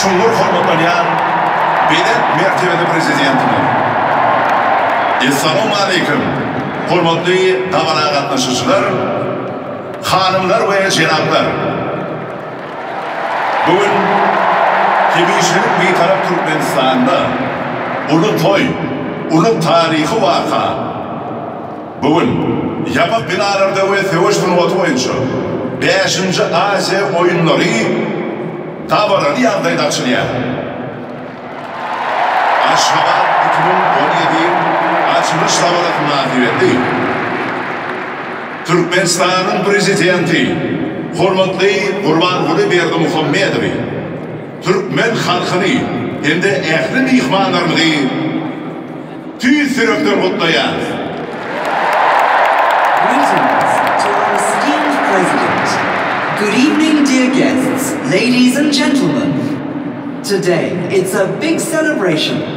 Şunlar hormatlanan bedet mertebeli prezidentimiz. Assalamu alaykum. Hormatly davara qatnaşıcılar, hanımlar ve cenaplar. Bugün Kebişlik bir taraf Türkmenistan'da ulug' to'y, ulug' tarihi vaqa. Bugün yapıp binalarda ve seviş turnuvası boyunca 5. Asya oyunları tabarali yağdaydı açılıyor. Aşgabat 2017 açılış tabarak mahfiyeti. Türkmenistan'ın prezidenti Hormatly Gurbanguly Berdimuhammedow Türkmen halkını hem de ehli mihmanlarını tüy sürekli kutlayan. Greetings to our esteemed president. Good evening, dear guests, ladies and gentlemen. Today, it's a big celebration.